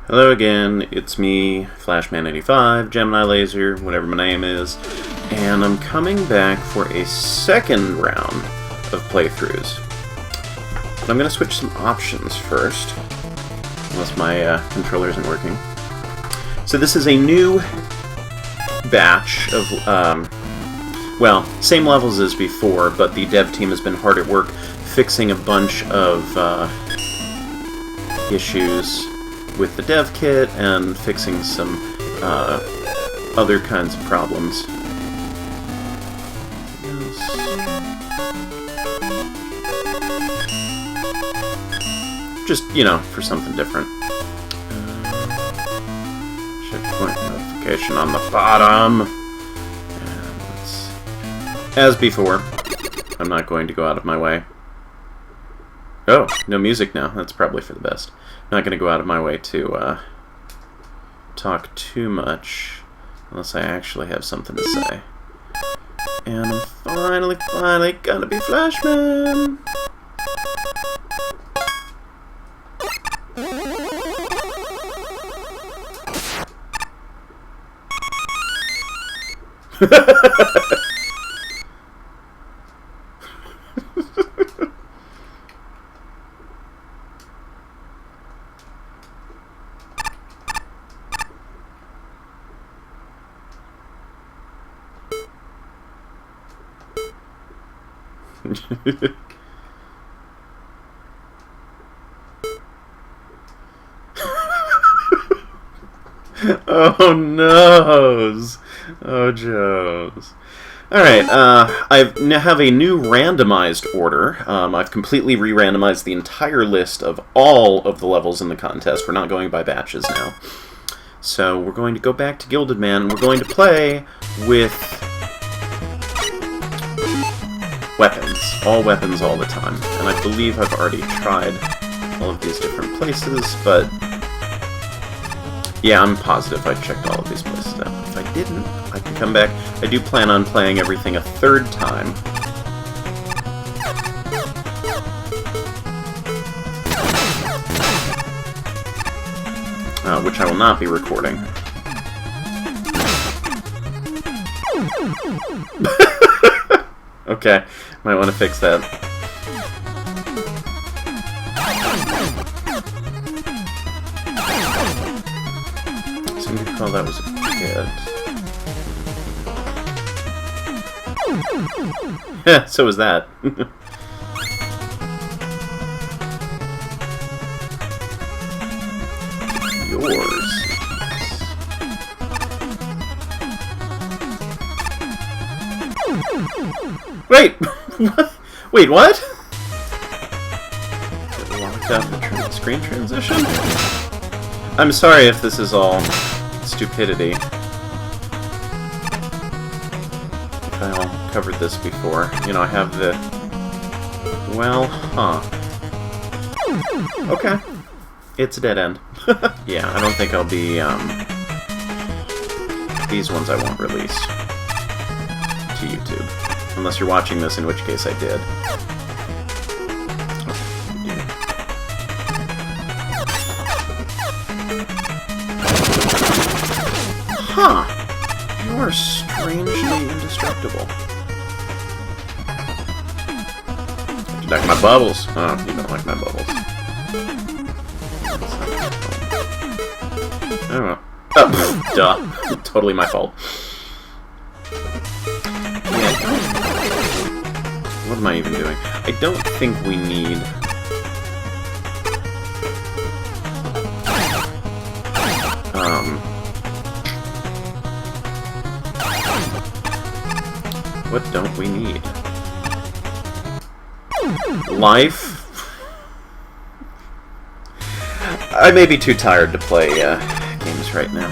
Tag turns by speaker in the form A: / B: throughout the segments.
A: Hello again, it's me, Flashman85, Gemini Laser, whatever my name is, and I'm coming back for a second round of playthroughs. But I'm going to switch some options first, unless my controller isn't working. So this is a new batch of, well, same levels as before, but the dev team has been hard at work fixing a bunch of issues with the dev kit and fixing some other kinds of problems. Just, you know, for something different. Checkpoint notification on the bottom. And let's, as before, I'm not going to go out of my way. Oh, no music now. That's probably for the best. I'm not going to go out of my way to talk too much, unless I actually have something to say. And I'm finally gonna be Flashman! Oh noes! Oh Joes. Alright, I now have a new randomized order. I've completely re-randomized the entire list of all of the levels in the contest. We're not going by batches now. So we're going to go back to Gilded Man, and we're going to play with weapons. All weapons all the time. And I believe I've already tried all of these different places, but yeah, I'm positive I checked all of these places out. If I didn't, I can come back. I do plan on playing everything a third time. Which I will not be recording. Okay, might want to fix that. Seem to recall that was a kid. Yeah, so was that. Yours. Wait! What? Wait, what? Get locked out the screen transition? I'm sorry if this is all stupidity. If I all covered this before. You know, I have the... Well, huh. Okay. It's a dead end. Yeah, I don't think I'll be, these ones I won't release to YouTube. Unless you're watching this, in which case I did. Huh! You are strangely indestructible. You like my bubbles? Oh, you don't like my bubbles. I don't know. Oh, duh. Totally my fault. What am I even doing? I don't think we need... What don't we need? Life? I may be too tired to play games right now.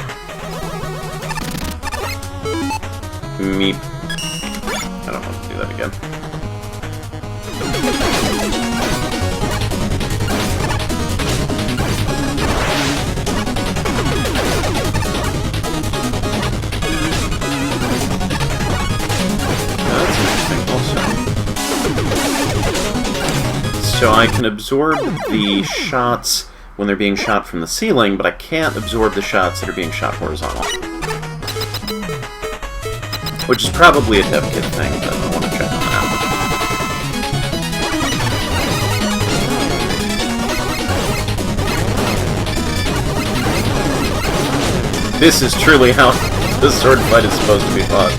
A: Meep. I don't want to do that again. That's interesting also. So I can absorb the shots when they're being shot from the ceiling, but I can't absorb the shots that are being shot horizontal. Which is probably a dev kit thing, but I want to check on that. This is truly how the sword fight is supposed to be fought.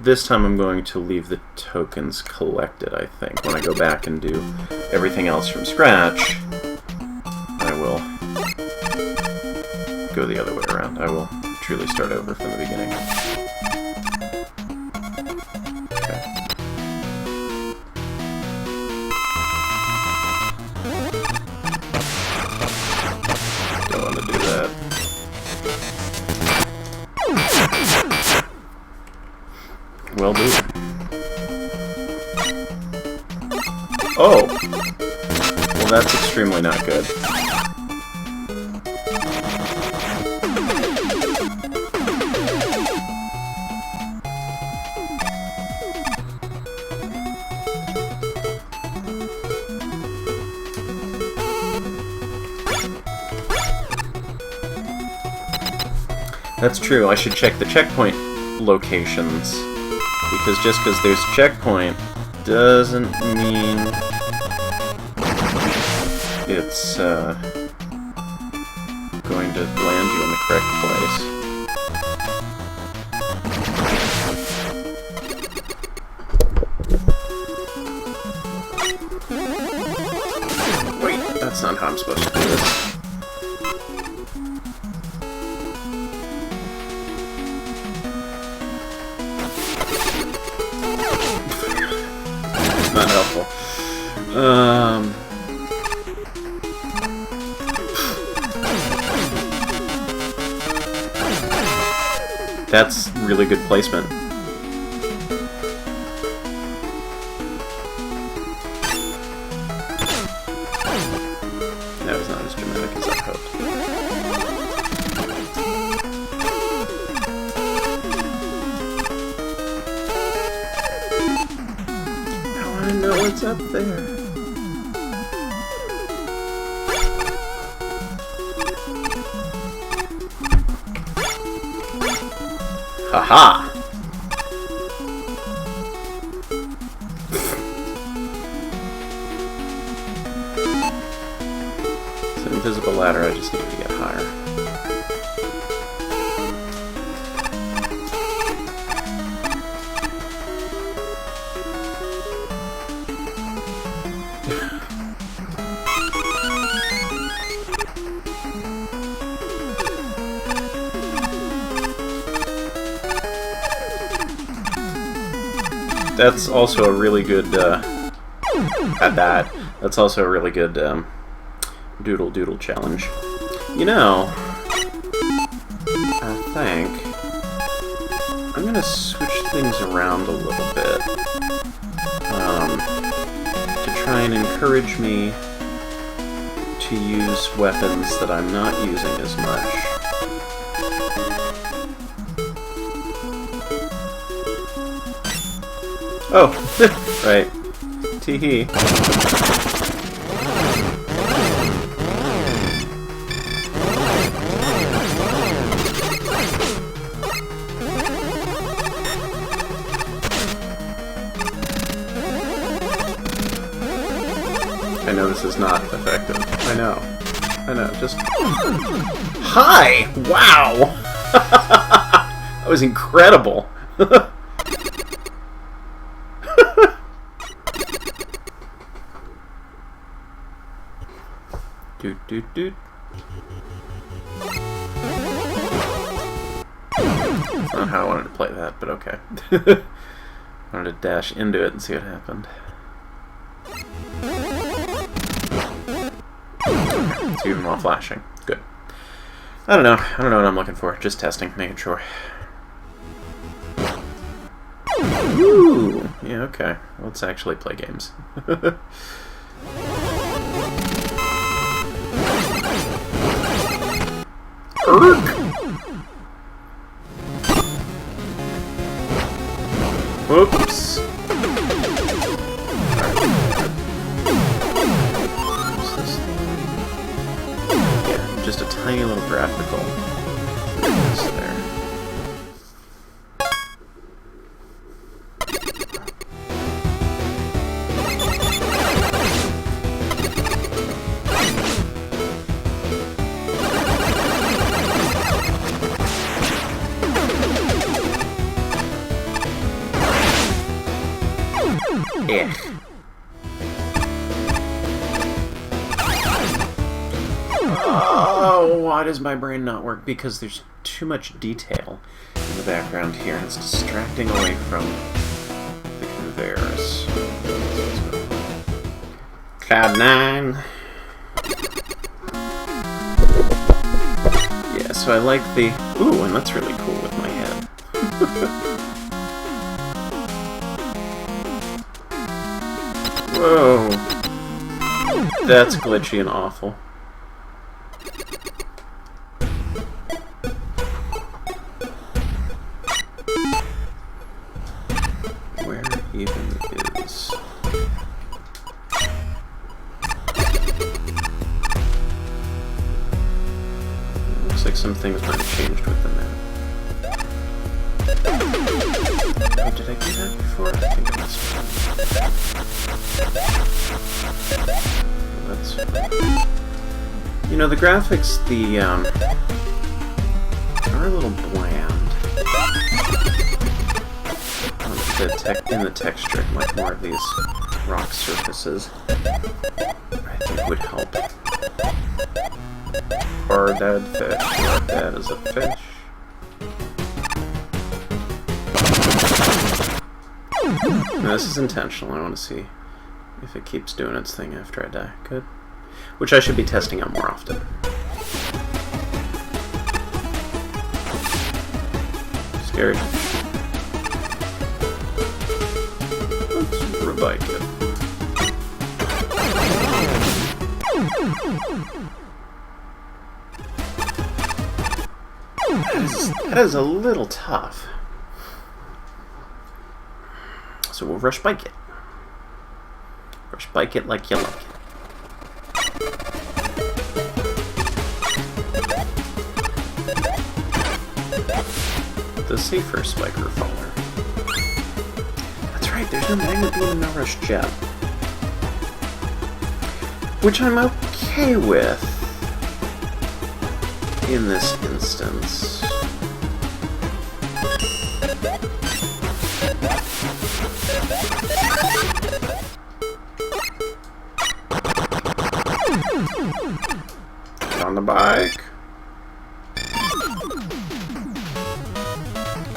A: This time I'm going to leave the tokens collected, I think. When I go back and do everything else from scratch, I will go the other way around. I will truly start over from the beginning. Okay. Don't want to do that. Well, do. Oh! Well, that's extremely not good. That's true, I should check the checkpoint locations. Because just because there's a checkpoint doesn't mean it's going to land you in the correct place. Wait, that's not how I'm supposed to do this. Not helpful. That's really good placement. That was not as dramatic as I hoped. I know what's up there. Haha! It's an invisible ladder, I just need to get higher. That's also a really good, That's also a really good, doodle challenge. You know, I think I'm gonna switch things around a little bit, to try and encourage me to use weapons that I'm not using as much. Oh, right. Tee-hee. I know this is not effective. I know, just... Hi! Wow! That was incredible! Doot. That's not how I wanted to play that, but okay. I wanted to dash into it and see what happened. It's even while flashing. Good. I don't know what I'm looking for. Just testing, making sure. Ooh! Yeah, okay. Let's actually play games. Whoops. What's this? just a tiny little graphical piece there. Yeah. Oh, why does my brain not work? Because there's too much detail in the background here, and it's distracting away from the conveyors. Cloud9. Yeah, so I like the... Ooh, and that's really cool with my head. Whoa. That's glitchy and awful. Where even is... Looks like some things might have changed with the map. Oh, did I do that before? I think I must have. That's fine. You know, the graphics, are a little bland. In the texture, like more of these rock surfaces, I think would help. Or dead fish. Or dead as a fish. Now, this is intentional. I want to see if it keeps doing its thing after I die. Good. Which I should be testing out more often. Scary. Let's rebike it. That is a little tough. So we'll rush bike it. Rush bike it like you like it. The safer spiker faller. That's right, there's no magnet beam and no rush jet. Which I'm okay with in this instance. Get on the bike.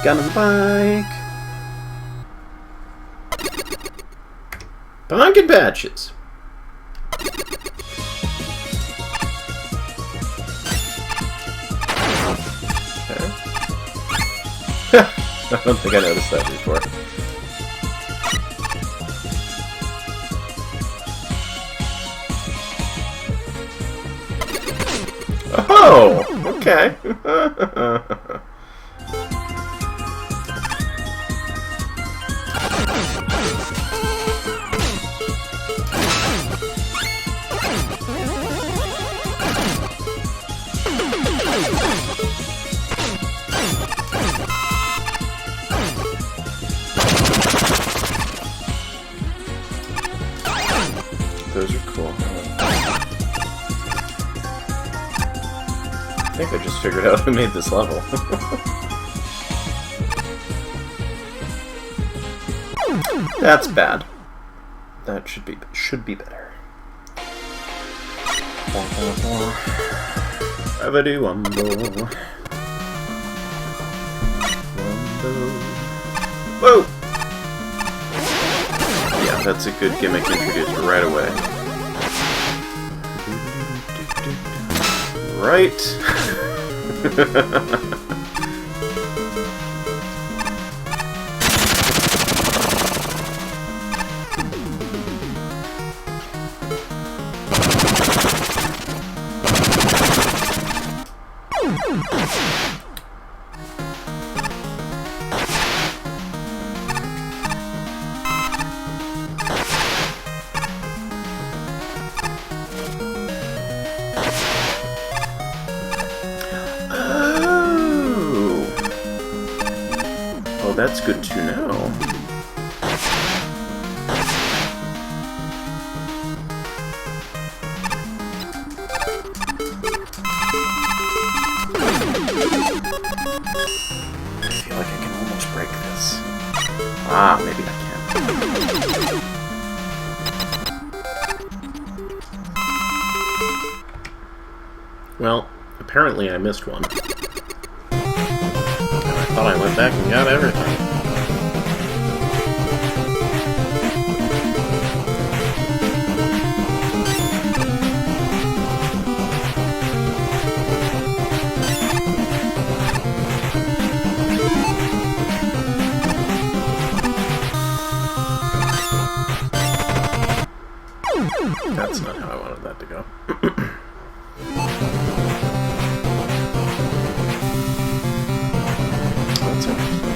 A: Get on the bike. Pumpkin patches. Okay. I don't think I noticed that before. Oh, okay. Those are cool. I think I just figured out who made this level. That's bad. That should be better. Wumbo. Wumbo. Whoa! Yeah, that's a good gimmick introduced right away. Right. that's good to know. I feel like I can almost break this. Ah, maybe I can. Well, apparently I missed one. And I thought I went back and got everything. That's not how I wanted that to go. That's interesting.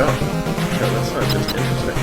A: Oh, no, that's not just interesting.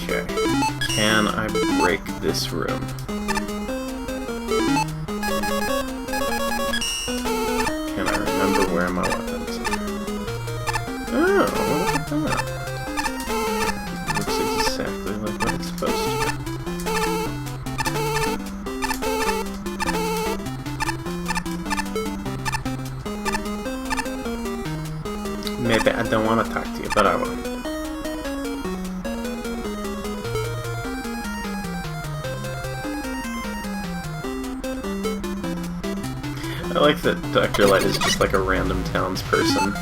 A: Okay. Can I break this room? Can I remember where my weapons are? Oh, look at that. Looks exactly like what it's supposed to. Maybe I don't want to talk to you, but I will. I like that Dr. Light is just like a random townsperson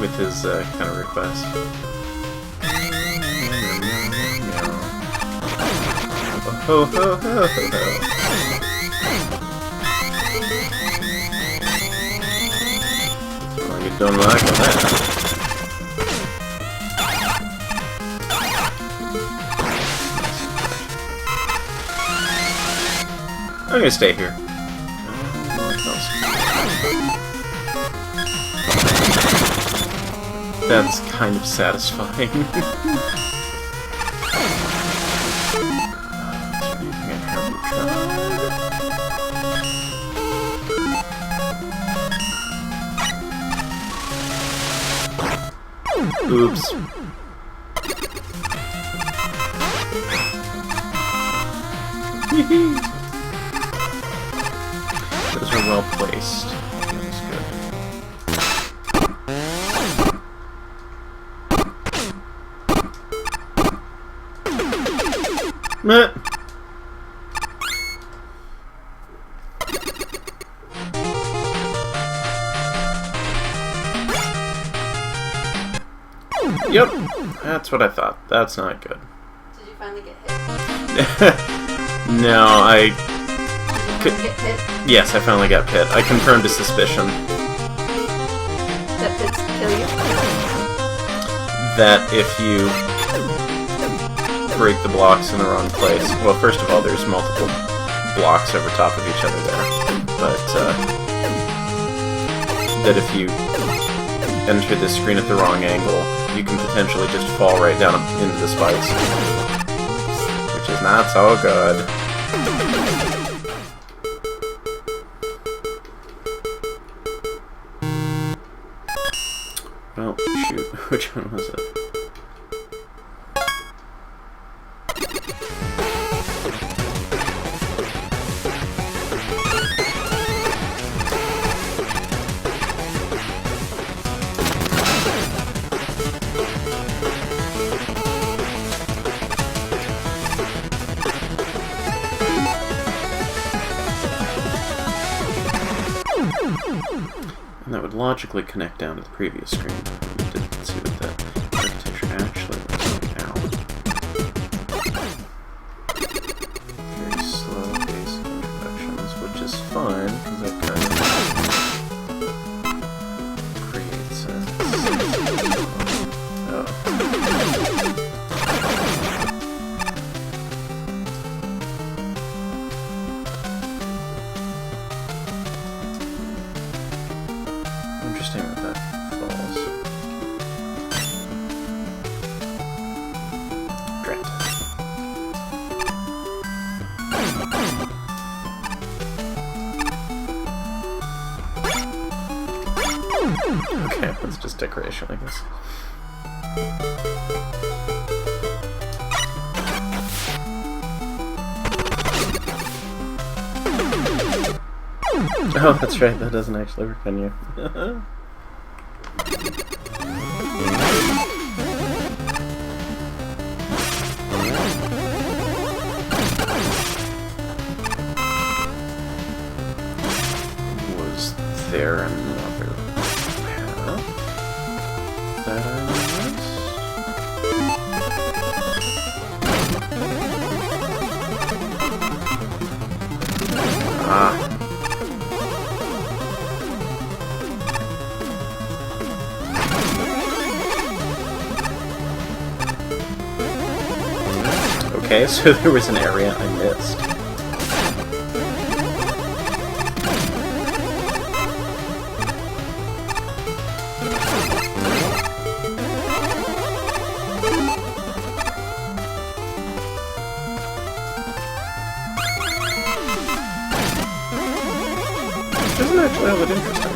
A: with his kind of request. Ho ho ho ho ho. Oh, you don't like that. I'm gonna stay here. That's kind of satisfying. Oops. Those are well placed. That's good. Meh. Yep, that's what I thought. That's not good.
B: Did you finally get hit?
A: No, I...
B: Did you get hit?
A: Yes, I finally got pit. I confirmed a suspicion.
B: That pits kill you?
A: That if you break the blocks in the wrong place... Well, first of all, there's multiple blocks over top of each other there. But, that if you enter this screen at the wrong angle, you can potentially just fall right down into the spikes. Which is not so good. Oh, shoot. Which one was it? And that would logically connect down to the previous screen. We didn't see what that architecture actually looks like now. Very slow basic introductions, which is fine, because that kind of creates a... Oh. Interesting that that falls. Drat. Okay, that's just decoration, I guess. Oh, that's right, that doesn't actually work on you. Was there another path that I missed? Ah. Okay, so there was an area I missed. Isn't actually all that interesting.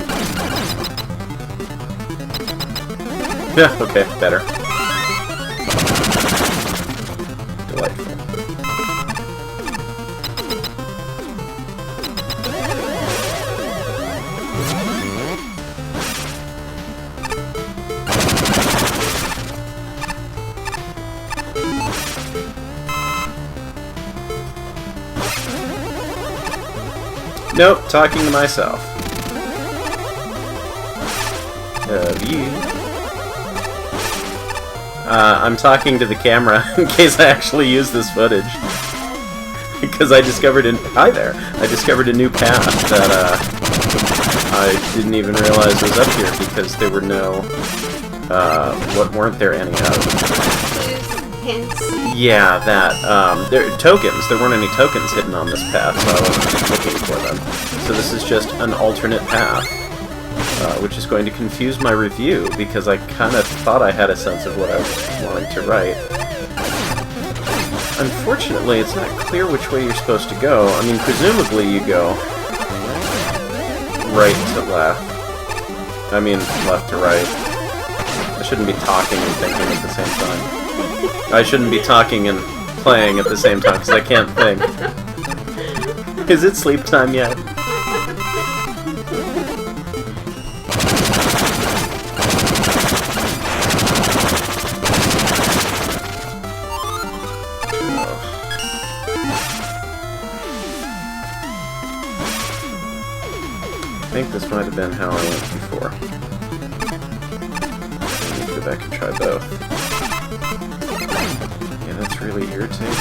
A: Yeah, okay, better. Delightful. Nope, talking to myself. You. I'm talking to the camera in case I actually use this footage. Because I discovered hi there! I discovered a new path that I didn't even realize was up here because there were no, weren't there any of?
B: Hints.
A: Yeah, that, tokens. There weren't any tokens hidden on this path, so I wasn't looking for them. So this is just an alternate path, which is going to confuse my review, because I kind of thought I had a sense of what I was wanting to write. Unfortunately, it's not clear which way you're supposed to go. I mean, presumably you go right to left. I mean, left to right. I shouldn't be talking and thinking at the same time. I shouldn't be talking and playing at the same time, because I can't think. Is it sleep time yet? I think this might have been how I went before. I need to go back and try both. Yeah, that's really irritating.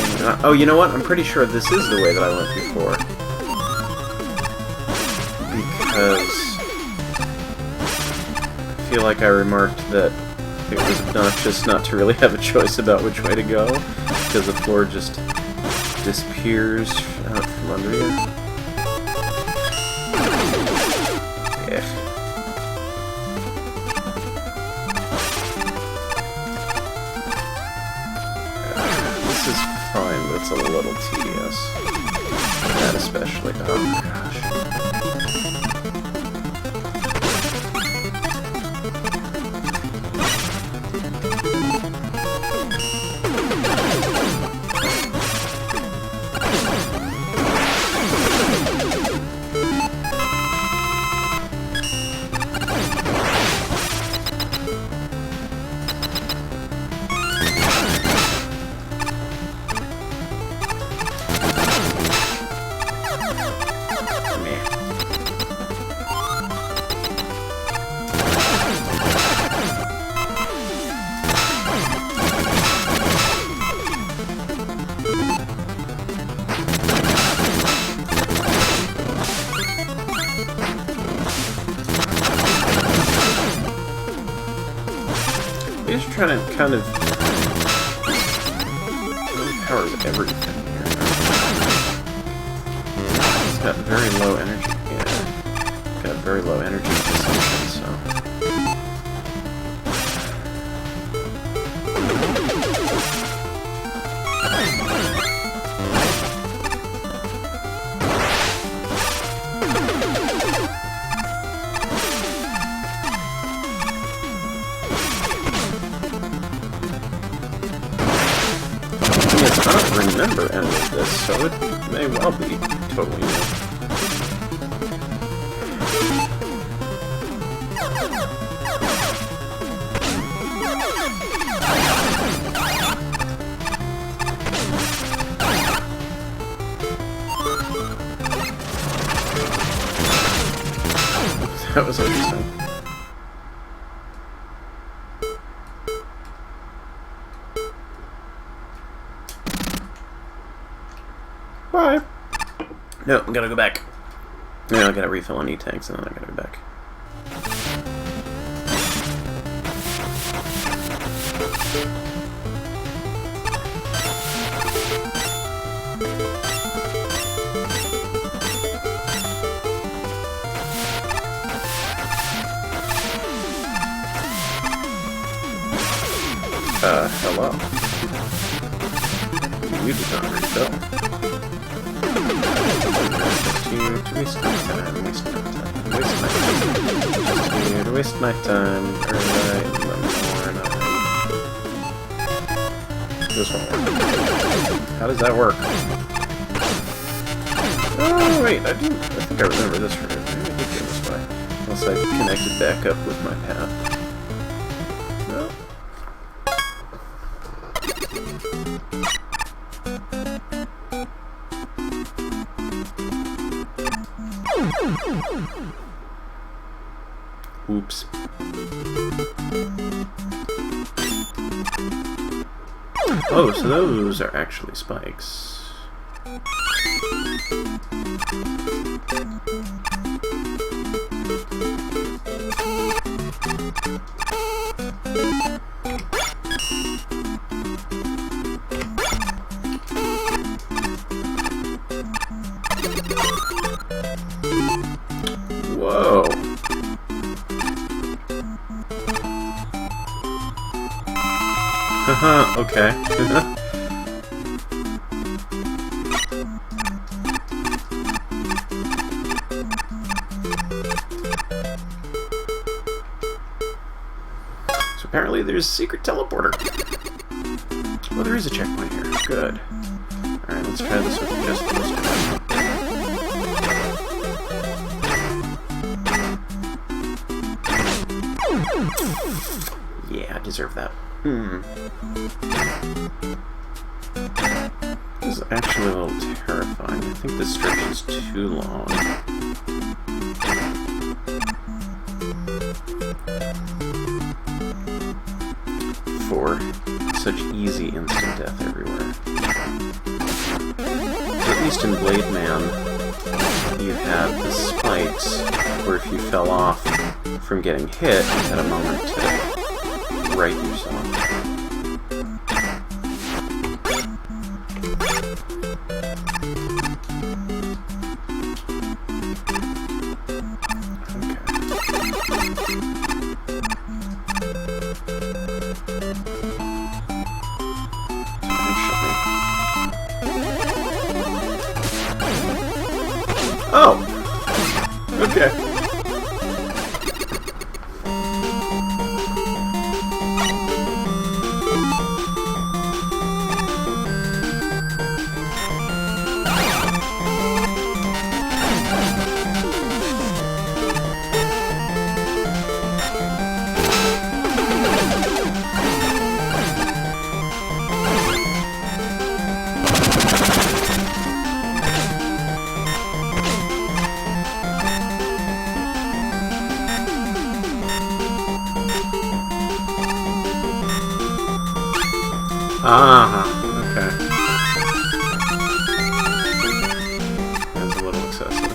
A: Oh, you know what? I'm pretty sure this is the way that I went before. Because I feel like I remarked that it was obnoxious not to really have a choice about which way to go, because the floor just disappears out from under you. This is fine, but it's a little tedious. That especially. Oh gosh. trying to kind of... Really powers everything here. It's got very low energy. Yeah. Got very low energy consumption, so... I don't remember any of this, so it may well be totally new. That was interesting. Bye. No, I gotta go back. No, I gotta refill on E-tanks and then I gotta go back. Hello. You did not refill. To waste my time, waste my time, waste my time. To waste my time, early in the morning. This one works. How does that work? Oh, wait, I think I remember this route. Maybe I did go this way. Unless I connected back up with my path. No. Oops. Oh, so those are actually spikes. Whoa. Haha, okay. So apparently there's a secret teleporter. Well, there is a checkpoint here. Good. Alright, let's try this with just this one. Yeah, I deserve that. This is actually a little terrifying. I think this stretch is too long. For such easy instant death everywhere. At least in Blade Man, you had the spikes where if you fell off from getting hit, you had a moment to right yourself. Oh! Okay. Ah, okay. That's a little excessive.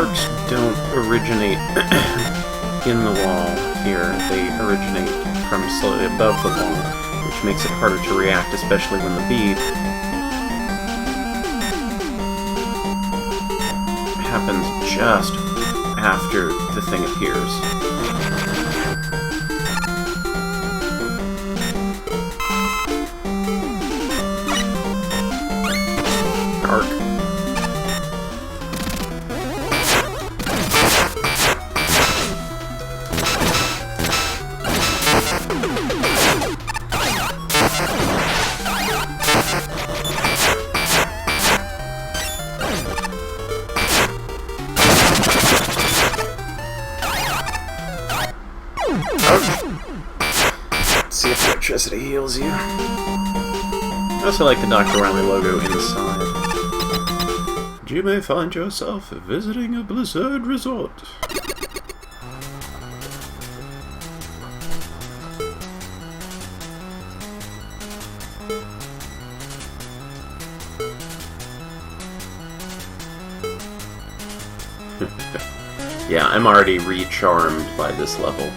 A: arcs don't originate in the wall here. They originate from slightly above the wall, which makes it harder to react, especially when the bead happens just after the thing appears. Arc. See if electricity heals you. I also like the Dr. Wily logo inside. You may find yourself visiting a blizzard resort. Yeah, I'm already re-charmed by this level.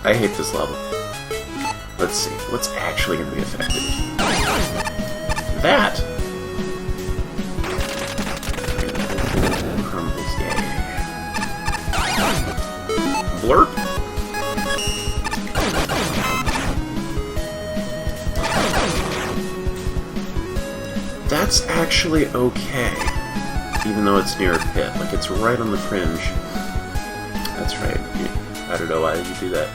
A: I hate this level. Let's see, what's actually going to be effective? That! Crumbles, yeah. Blurp! That's actually okay. Even though it's near a pit. Like, it's right on the fringe. That's right. I don't know why you do that.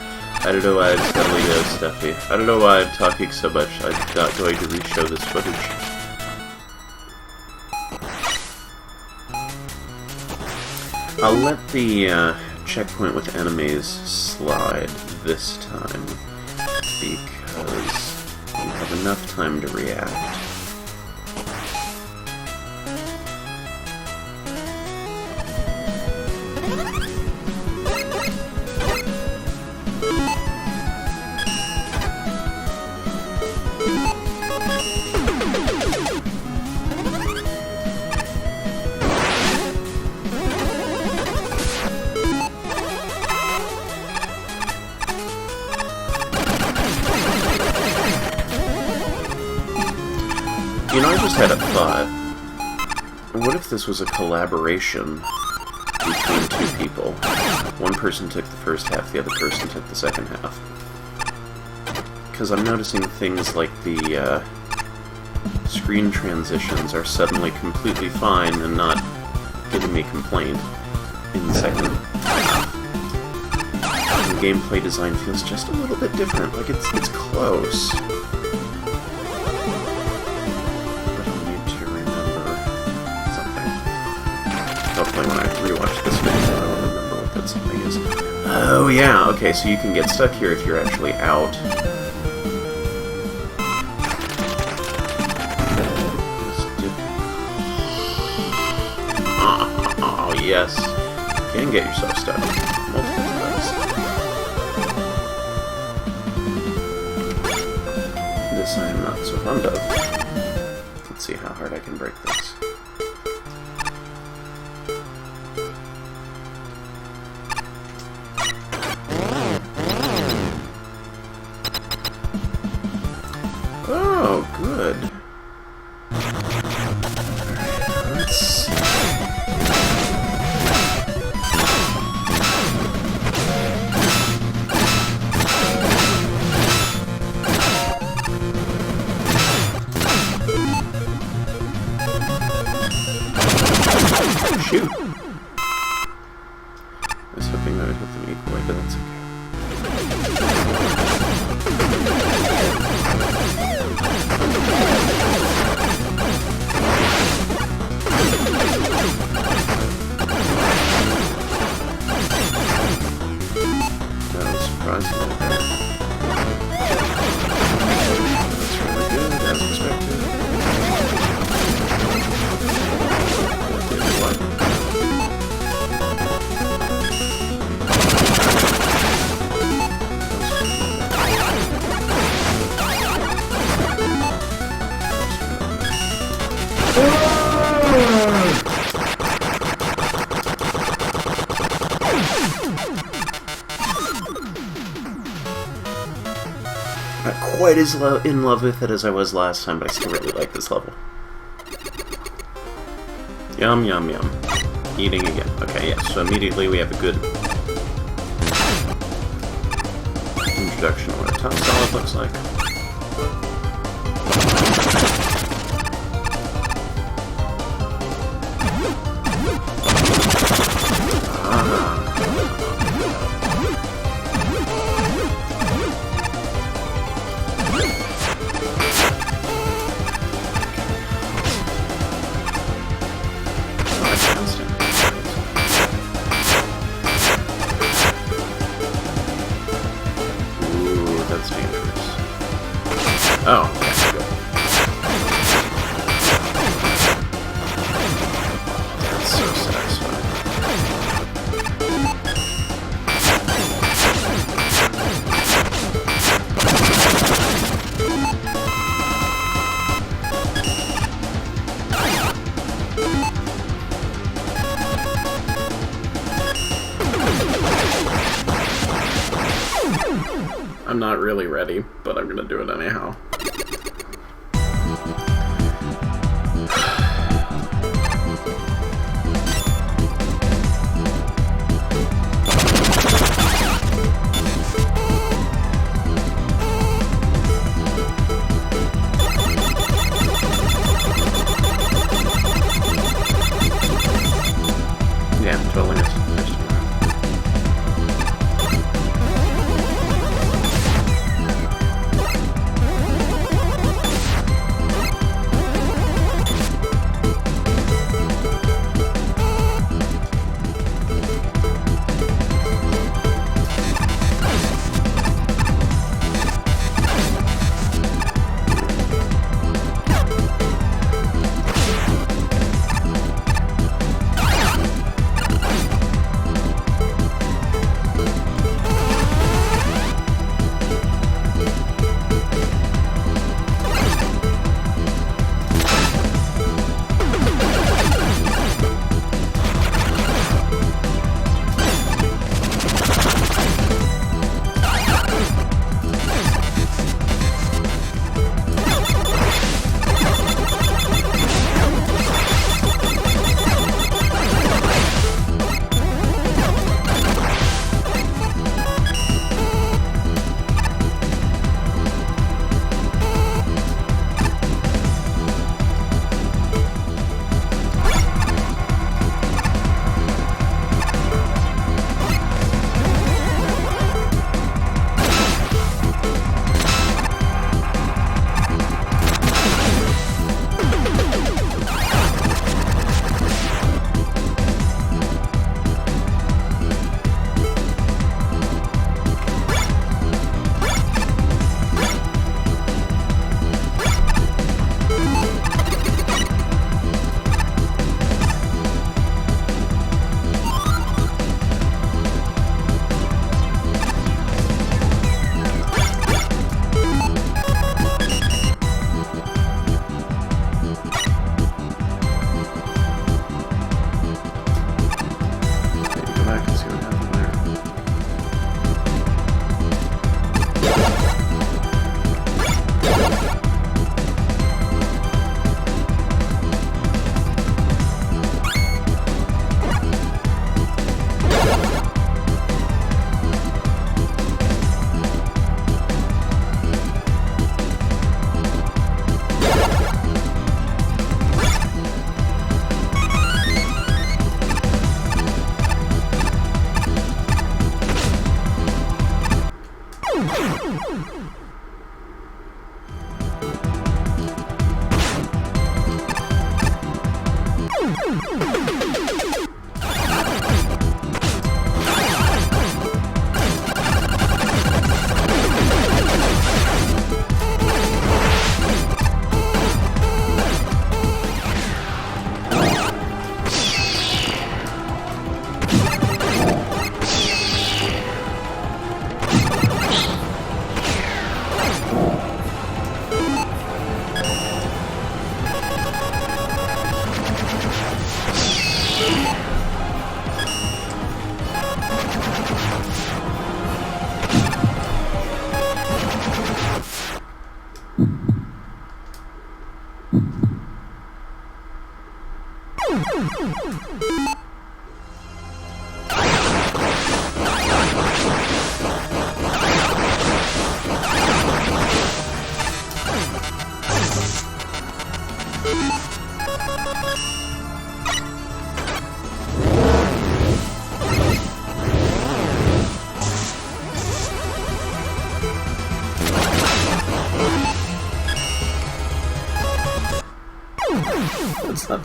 A: I don't know why I'm suddenly stuffy. I don't know why I'm talking so much. I'm not going to re-show this footage. I'll let the checkpoint with enemies slide this time, because you have enough time to react. You know, I just had a thought. What if this was a collaboration between two people? One person took the first half, the other person took the second half. Because I'm noticing things like the screen transitions are suddenly completely fine and not giving me complaint in the second half. And gameplay design feels just a little bit different, like it's close. Hopefully when I rewatch this video, I'll remember what that something is. Oh yeah, okay, so you can get stuck here if you're actually out. Oh yes, you can get yourself stuck multiple times. This I am not so fond of. Let's see how hard I can break this. Good. Let's see. Shoot! I was hoping that would hit them equally, but that's okay. quite as in love with it as I was last time, but I still really like this level. Yum, yum, yum. Eating again. Okay, yeah, so immediately we have a good introduction of what a top solid looks like. Oh, okay, good. That's so satisfying. I'm not really ready, but I'm gonna do it anyhow. Yeah, totally is.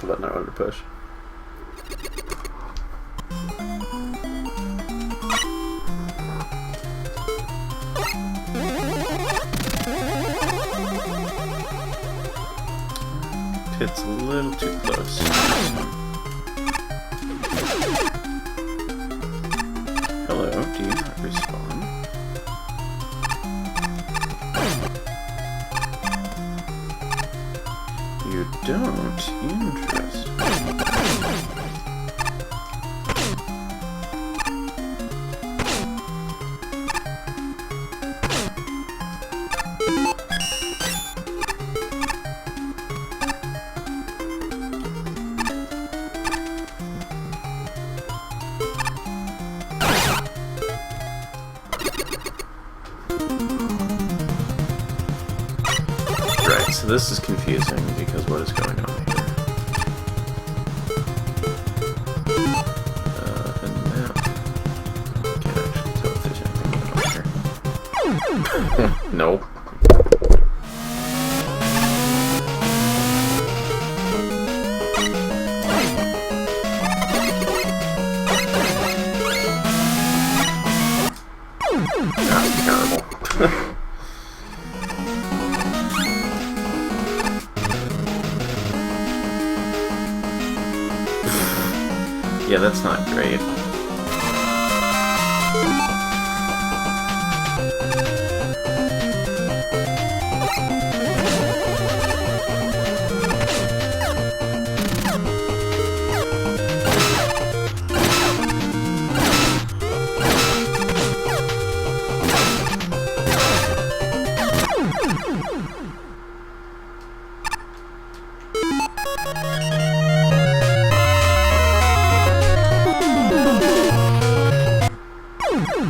A: button I wanted to push. Pit's a little too close. Hello, do you not respond? You don't? Interesting. Right, so this is confusing because what is going on here? And now I can't actually tell if there's anything going on here. Nope. That's terrible. Yeah, that's not great.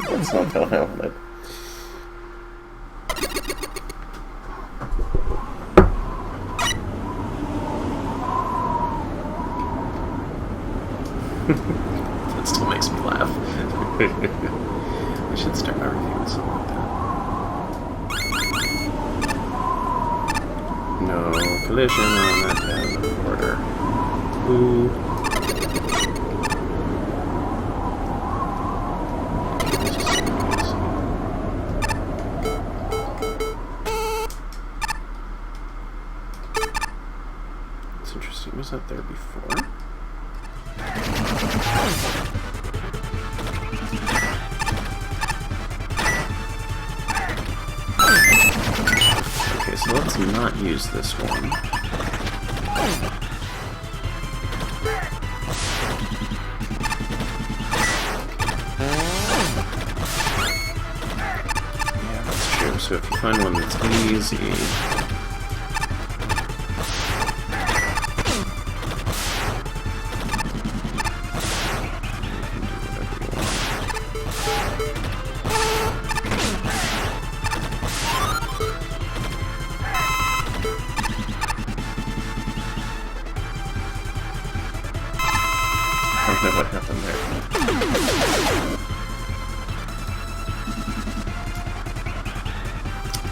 A: That's not going to help it. That still makes me laugh. I should start my review with something like that. No collision on that tab of order. Ooh. Was that there before? Okay, so let's not use this one. Yeah, that's true. So if you find one that's easy, I don't know what happened there.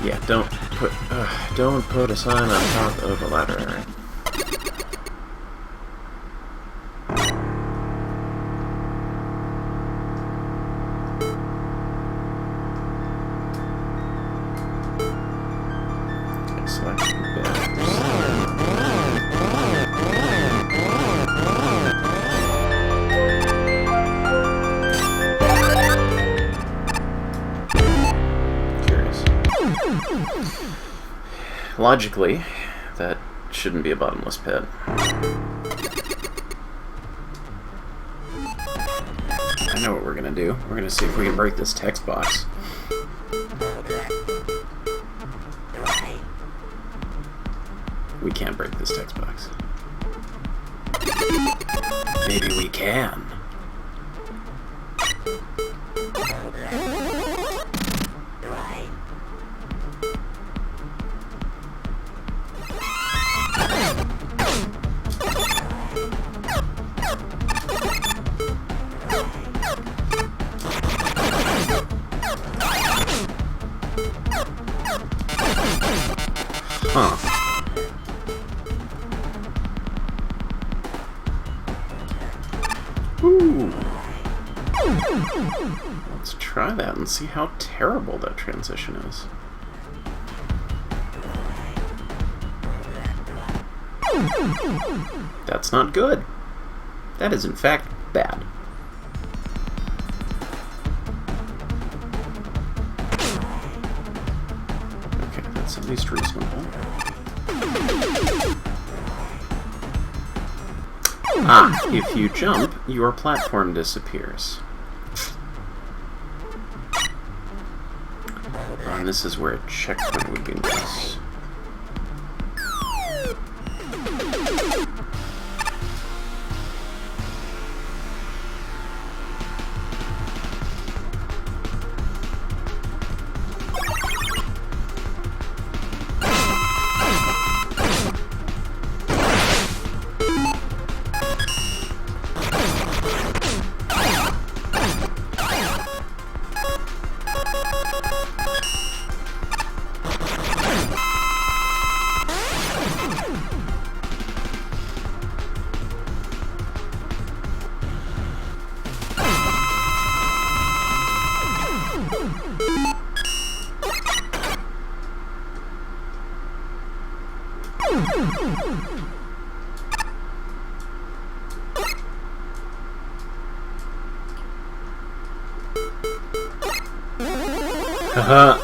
A: Yeah, don't put a sign on top of a ladder area. Okay, selection back. Logically, that shouldn't be a bottomless pit. I know what we're gonna do. We're gonna see if we can break this text box. We can't break this text box. Maybe we can. Let's try that and see how terrible that transition is. That's not good. That is, in fact, bad. Okay, that's at least reasonable. Ah, if you jump, your platform disappears. And this is where a checkpoint would be nice.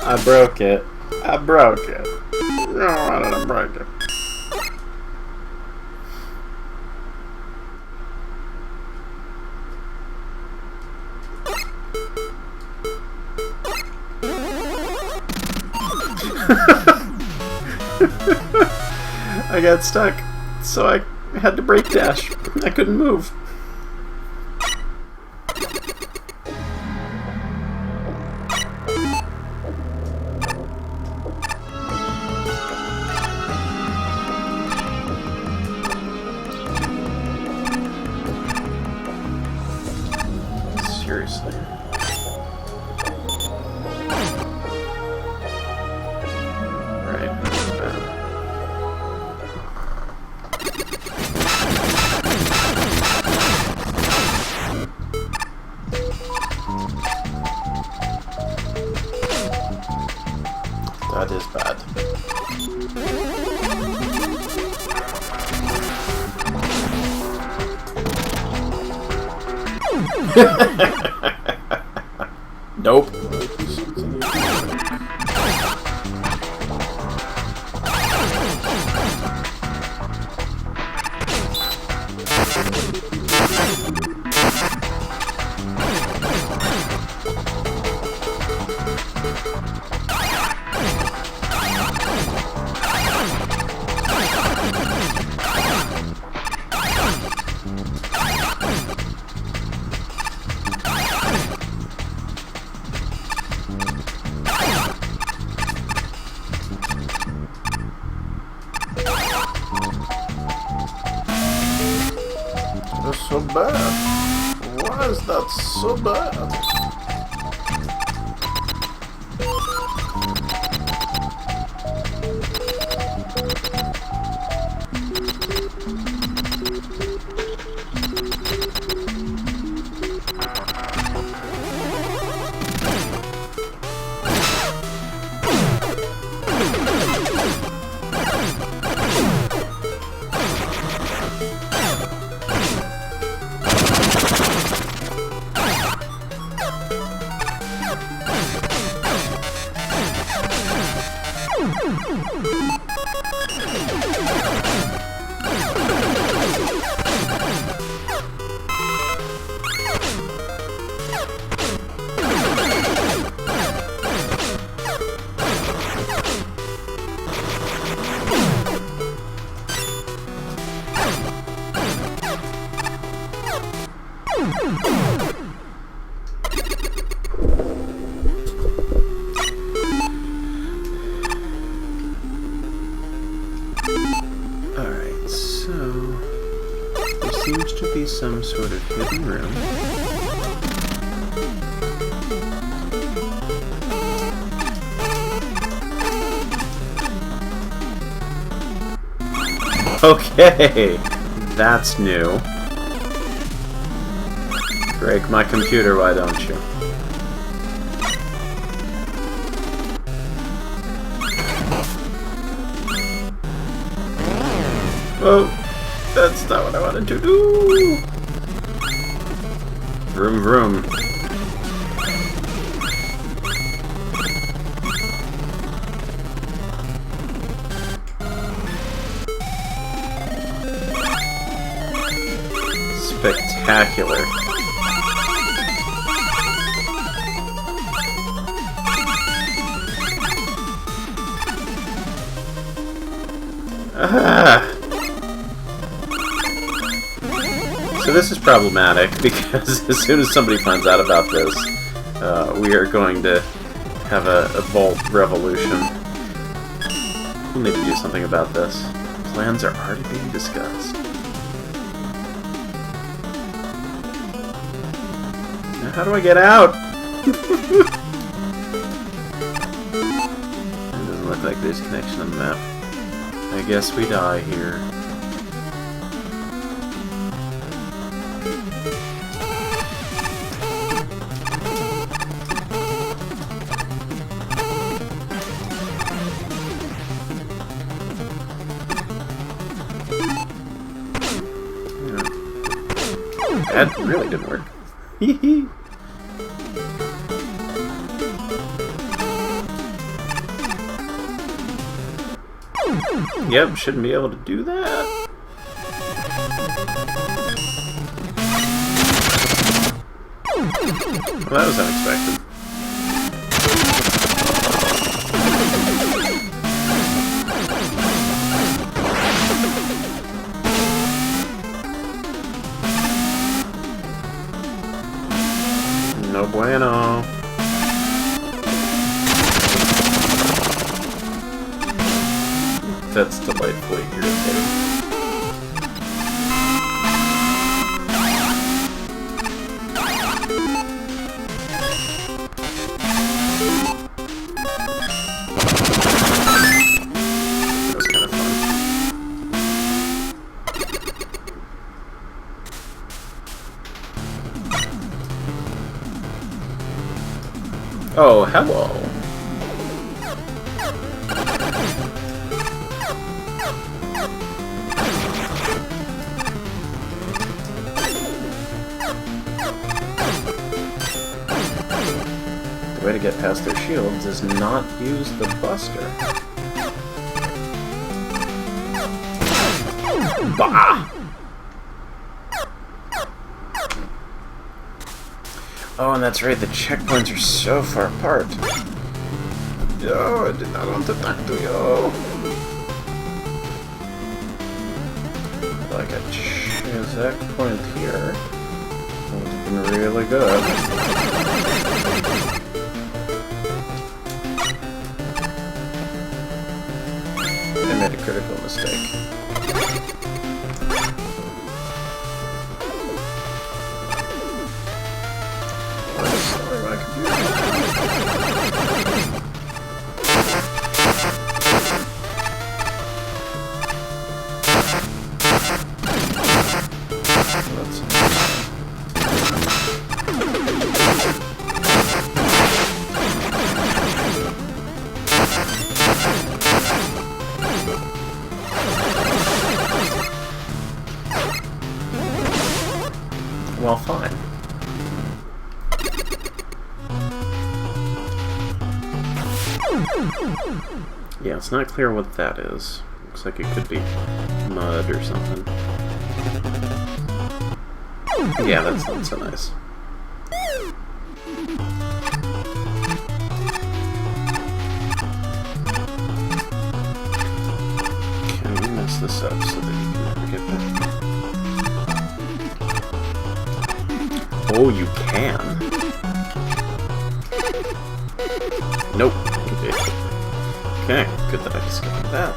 A: I broke it. I broke it. No, why did I break it? I got stuck, so I had to brake dash. I couldn't move. Seriously. Right, that's bad. That is bad. Nope. That's so bad. Why is that so bad? Alright, so there seems to be some sort of hidden room. Okay, that's new. Break my computer, why don't you? Oh, that's not what I wanted to do. Vroom vroom. Spectacular. Ah. So this is problematic because as soon as somebody finds out about this, we are going to have a vault revolution. We'll need to do something about this. Plans are already being discussed. Now how do I get out? It doesn't look like there's a connection on the map. I guess we die here. That really didn't work. Hee Yep, shouldn't be able to do that. Well, that was unexpected. No bueno. That's delightfully irritating. That was kind of fun. Oh, hello. The way to get past their shields is not use the buster. Bah! Oh, and that's right, the checkpoints are so far apart. Yo, I did not want to talk to you. Like a checkpoint here. That would have been really good. I made a critical mistake. Well, fine. Yeah, it's not clear what that is. Looks like it could be mud or something. Yeah, that's not so nice. Can we mess this up so that you can never get back? Oh, you can? Nope. Okay, good that I discovered that.